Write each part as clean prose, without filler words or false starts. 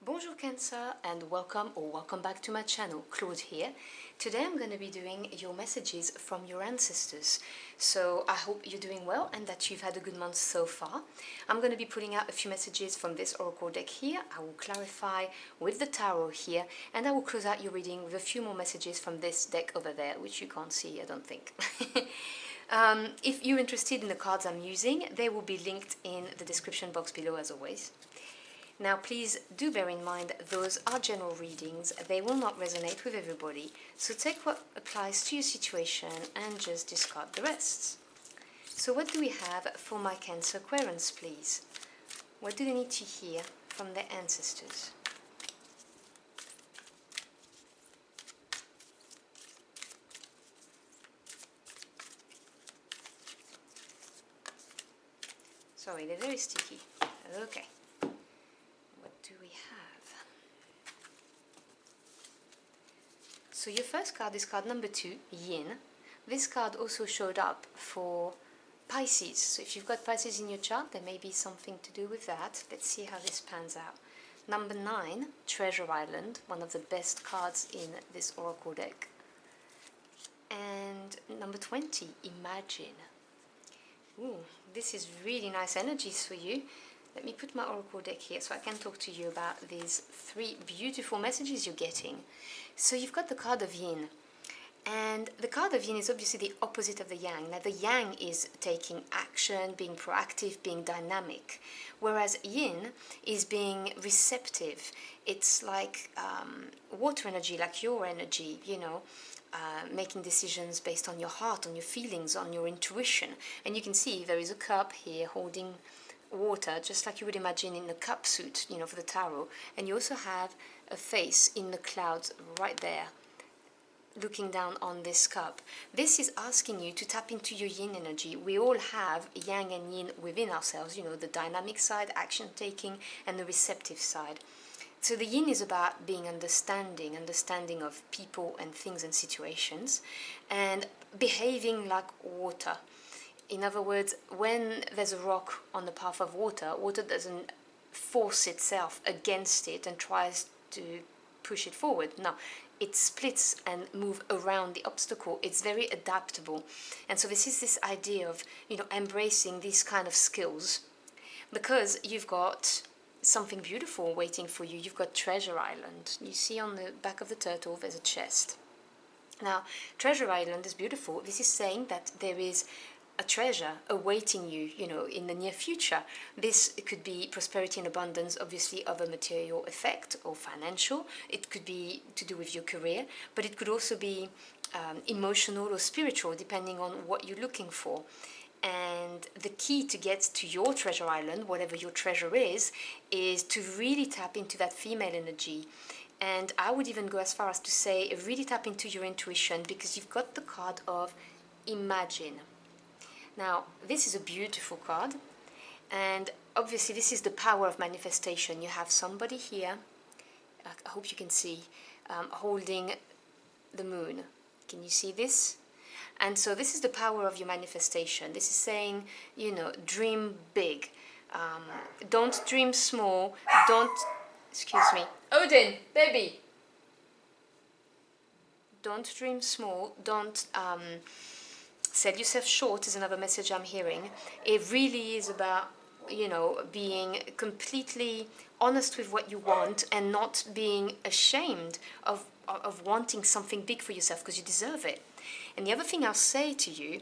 Bonjour Cancer and welcome back to my channel. Claude here. Today I'm going to be doing your messages from your ancestors. So I hope you're doing well and that you've had a good month so far. I'm going to be pulling out a few messages from this oracle deck here. I will clarify with the tarot here, and I will close out your reading with a few more messages from this deck over there, which you can't see, I don't think. If you're interested in the cards I'm using, they will be linked in the description box below as always. Now please do bear in mind those are general readings, they will not resonate with everybody, so take what applies to your situation and just discard the rest. So what do we have for my Cancer Aquarians, please? What do they need to hear from their ancestors? Sorry, they're very sticky. Okay. Do we have? So your first card is card number 2, Yin. This card also showed up for Pisces. So if you've got Pisces in your chart, there may be something to do with that. Let's see how this pans out. Number 9, Treasure Island, one of the best cards in this oracle deck. And number 20, Imagine. Ooh, this is really nice energies for you. Let me put my oracle deck here so I can talk to you about these 3 beautiful messages you're getting. So you've got the card of Yin, and the card of Yin is obviously the opposite of the Yang. Now the Yang is taking action, being proactive, being dynamic, whereas Yin is being receptive. It's like water energy, like your energy, you know, making decisions based on your heart, on your feelings, on your intuition. And you can see there is a cup here holding water, just like you would imagine in the cup suit, you know, for the tarot. And you also have a face in the clouds right there, looking down on this cup. This is asking you to tap into your Yin energy. We all have Yang and Yin within ourselves, you know, the dynamic side, action taking, and the receptive side. So the Yin is about being understanding of people and things and situations, and behaving like water. In other words, when there's a rock on the path of water, water doesn't force itself against it and tries to push it forward. No, it splits and moves around the obstacle. It's very adaptable. And so this is this idea of, you know, embracing these kind of skills, because you've got something beautiful waiting for you. You've got Treasure Island. You see on the back of the turtle there's a chest. Now, Treasure Island is beautiful. This is saying that there is a treasure awaiting you, you know, in the near future. This could be prosperity and abundance, obviously of a material effect or financial. It could be to do with your career, but it could also be emotional or spiritual, depending on what you're looking for. And the key to get to your treasure island, whatever your treasure is to really tap into that female energy. And I would even go as far as to say, really tap into your intuition, because you've got the card of Imagine. Now, this is a beautiful card, and obviously this is the power of manifestation. You have somebody here, I hope you can see, holding the moon. Can you see this? And so this is the power of your manifestation. This is saying, you know, dream big. Don't dream small. Don't, excuse me. Odin, baby. Don't dream small. Don't sell yourself short is another message I'm hearing. It really is about, you know, being completely honest with what you want and not being ashamed of wanting something big for yourself, because you deserve it. And the other thing I'll say to you,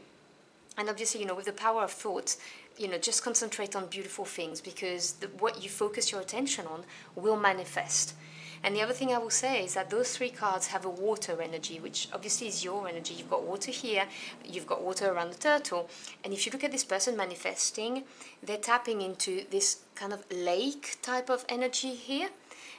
and obviously, you know, with the power of thought, you know, just concentrate on beautiful things, because what you focus your attention on will manifest. And the other thing I will say is that those 3 cards have a water energy, which obviously is your energy. You've got water here, you've got water around the turtle. And if you look at this person manifesting, they're tapping into this kind of lake type of energy here.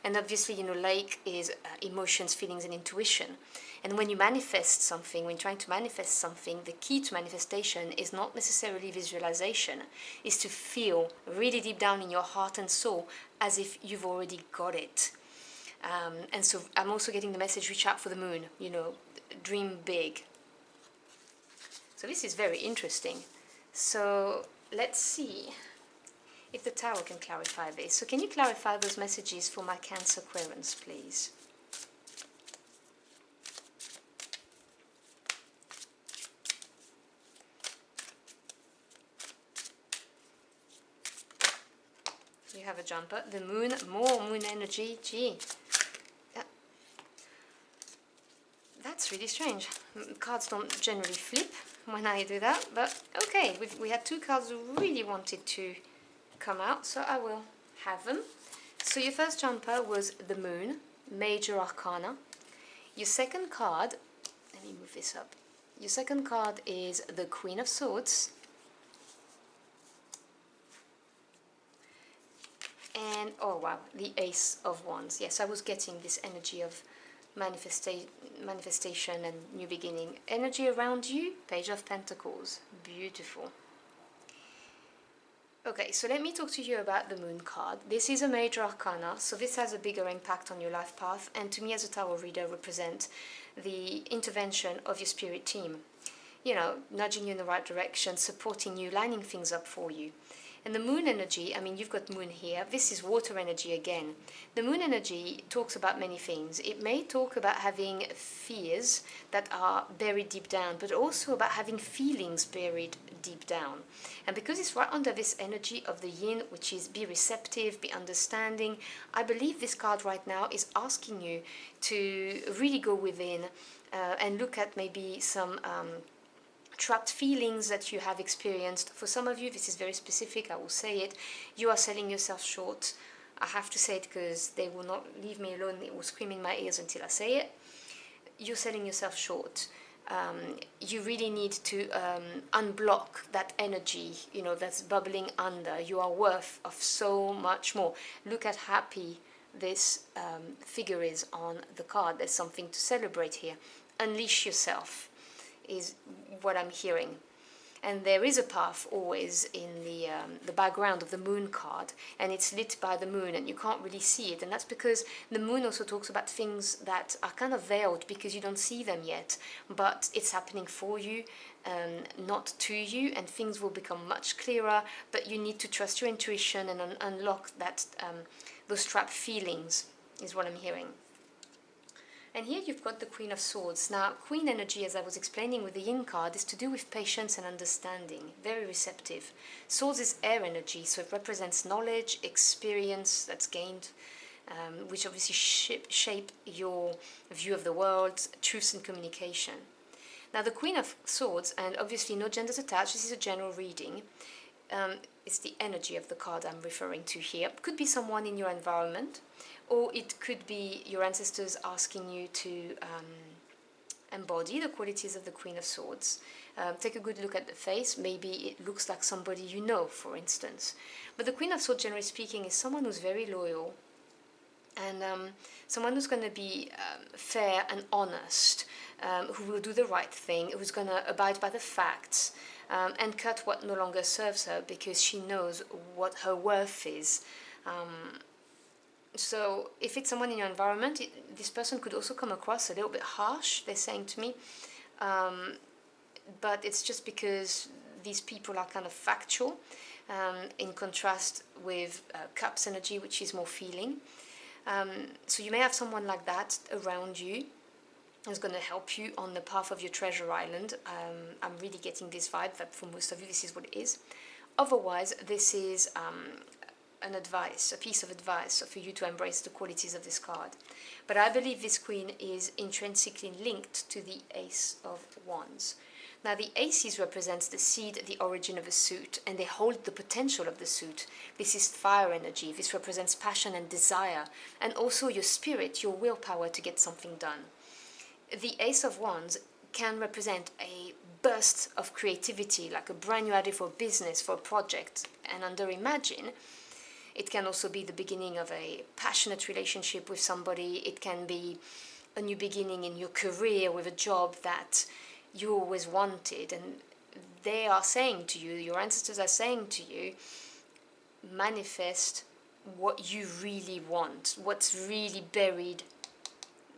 And obviously, you know, lake is emotions, feelings, and intuition. And when you manifest something, when trying to manifest something, the key to manifestation is not necessarily visualization, is to feel really deep down in your heart and soul as if you've already got it. And so I'm also getting the message, reach out for the moon, you know, dream big. So this is very interesting. So let's see if the tarot can clarify this. So can you clarify those messages for my Cancer Aquarians, please? You have a jumper, the moon, more moon energy, gee. That's really strange. Cards don't generally flip when I do that, but okay, we had two cards who really wanted to come out, so I will have them. So your first jumper was the moon, major arcana. Your second card, let me move this up. Your second card is the Queen of Swords. And, oh wow, the Ace of Wands. Yes, I was getting this energy of manifestation and new beginning. Energy around you, Page of Pentacles. Beautiful. Okay, so let me talk to you about the Moon card. This is a major arcana, so this has a bigger impact on your life path, and to me as a tarot reader represent the intervention of your spirit team. You know, nudging you in the right direction, supporting you, lining things up for you. And the moon energy, I mean, you've got moon here. This is water energy again. The moon energy talks about many things. It may talk about having fears that are buried deep down, but also about having feelings buried deep down. And because it's right under this energy of the yin, which is be receptive, be understanding, I believe this card right now is asking you to really go within and look at maybe some trapped feelings that you have experienced. For some of you, this is very specific, I will say it. You are selling yourself short. I have to say it because they will not leave me alone. It will scream in my ears until I say it. You're selling yourself short. You really need to unblock that energy, you know, that's bubbling under. You are worth of so much more. Look at happy this figure is on the card. There's something to celebrate here. Unleash yourself is what I'm hearing. And there is a path always in the background of the moon card, and it's lit by the moon and you can't really see it, and that's because the moon also talks about things that are kind of veiled because you don't see them yet, but it's happening for you, not to you, and things will become much clearer, but you need to trust your intuition and unlock that those trapped feelings is what I'm hearing. And here you've got the Queen of Swords. Now, Queen energy, as I was explaining with the Yin card, is to do with patience and understanding, very receptive. Swords is air energy, so it represents knowledge, experience that's gained, which obviously shape your view of the world, truth and communication. Now, the Queen of Swords, and obviously no genders attached, this is a general reading. It's the energy of the card I'm referring to here. It could be someone in your environment, or it could be your ancestors asking you to embody the qualities of the Queen of Swords. Take a good look at the face. Maybe it looks like somebody you know, for instance. But the Queen of Swords, generally speaking, is someone who's very loyal, and someone who's going to be fair and honest, who will do the right thing, who's going to abide by the facts, and cut what no longer serves her because she knows what her worth is. So if it's someone in your environment, this person could also come across a little bit harsh, they're saying to me, but it's just because these people are kind of factual, in contrast with Cups energy, which is more feeling. So you may have someone like that around you who's going to help you on the path of your treasure island. I'm really getting this vibe that for most of you this is what it is. Otherwise, this is an advice, a piece of advice for you to embrace the qualities of this card. But I believe this queen is intrinsically linked to the Ace of Wands. Now the aces represents the seed, the origin of a suit, and they hold the potential of the suit. This is fire energy. This represents passion and desire, and also your spirit, your willpower to get something done. The Ace of Wands can represent a burst of creativity, like a brand new idea for a business, for a project. And under Imagine, it can also be the beginning of a passionate relationship with somebody. It can be a new beginning in your career with a job that you always wanted. And they are saying to you, your ancestors are saying to you, manifest what you really want, what's really buried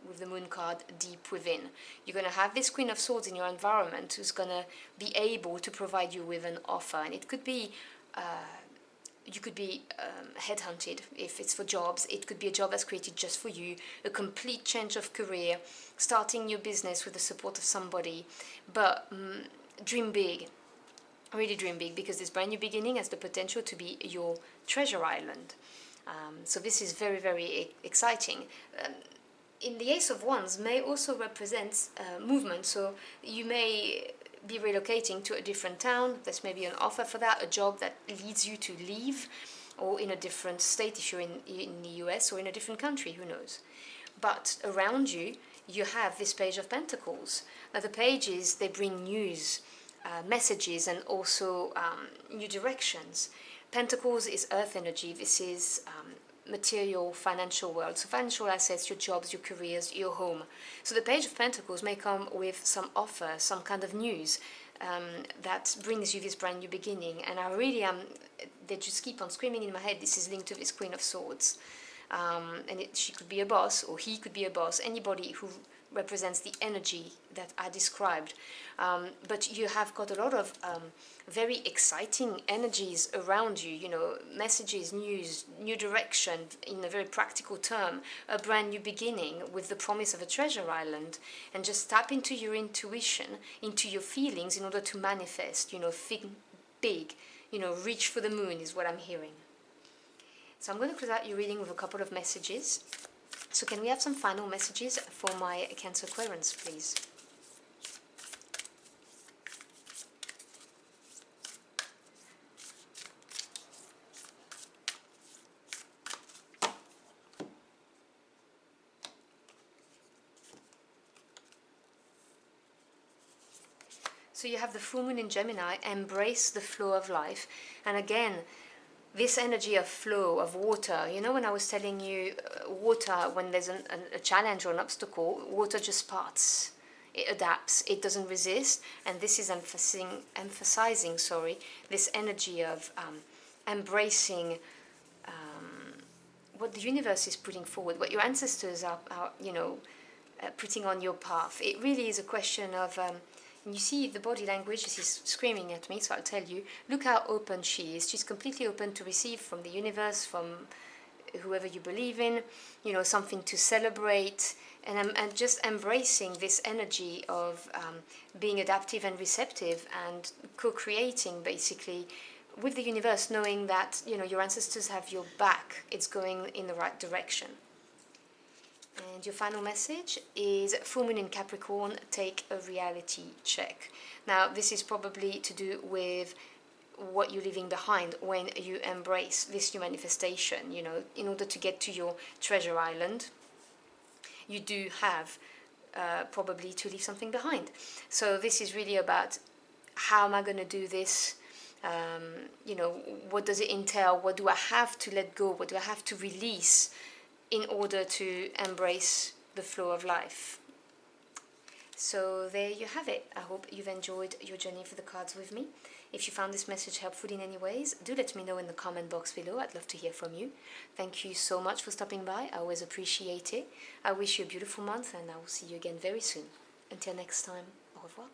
with the Moon card deep within. You're going to have this Queen of Swords in your environment who's going to be able to provide you with an offer. And it could be you could be headhunted if it's for jobs. It could be a job that's created just for you, a complete change of career, starting your business with the support of somebody. But dream big, really dream big, because this brand new beginning has the potential to be your treasure island. So this is very, very exciting. In the Ace of Wands may also represent movement, so you may be relocating to a different town. There's maybe an offer for that, a job that leads you to leave, or in a different state if you're in the US, or in a different country, who knows. But around you, you have this Page of Pentacles. Now the pages, they bring news, messages, and also new directions. Pentacles is earth energy. This is material, financial world. So financial assets, your jobs, your careers, your home. So the Page of Pentacles may come with some offer, some kind of news that brings you this brand new beginning. And I really am, they just keep on screaming in my head, this is linked to this Queen of Swords. And she could be a boss, or he could be a boss, anybody who represents the energy that I described. But you have got a lot of very exciting energies around you, you know, messages, news, new direction, in a very practical term, a brand new beginning with the promise of a treasure island. And just tap into your intuition, into your feelings, in order to manifest, you know, think big, you know, reach for the moon is what I'm hearing. So I'm going to close out your reading with a couple of messages. So can we have some final messages for my Cancer Aquarians, please? So you have the full moon in Gemini, embrace the flow of life. And again, this energy of flow, of water, you know, when I was telling you water, when there's a challenge or an obstacle, water just parts. It adapts, it doesn't resist. And this is emphasizing, this energy of embracing what the universe is putting forward, what your ancestors are you know, putting on your path. It really is a question of... and you see the body language, she's screaming at me, so I'll tell you, look how open she is. She's completely open to receive from the universe, from whoever you believe in, you know, something to celebrate, and just embracing this energy of being adaptive and receptive and co-creating, basically, with the universe, knowing that, you know, your ancestors have your back. It's going in the right direction. And your final message is full moon in Capricorn, take a reality check. Now, this is probably to do with what you're leaving behind when you embrace this new manifestation. You know, in order to get to your treasure island, you do have probably to leave something behind. So this is really about, how am I going to do this? You know, what does it entail? What do I have to let go? What do I have to release in order to embrace the flow of life? So there you have it. I hope you've enjoyed your journey for the cards with me. If you found this message helpful in any ways, do let me know in the comment box below. I'd love to hear from you. Thank you so much for stopping by. I always appreciate it. I wish you a beautiful month, and I will see you again very soon. Until next time, au revoir.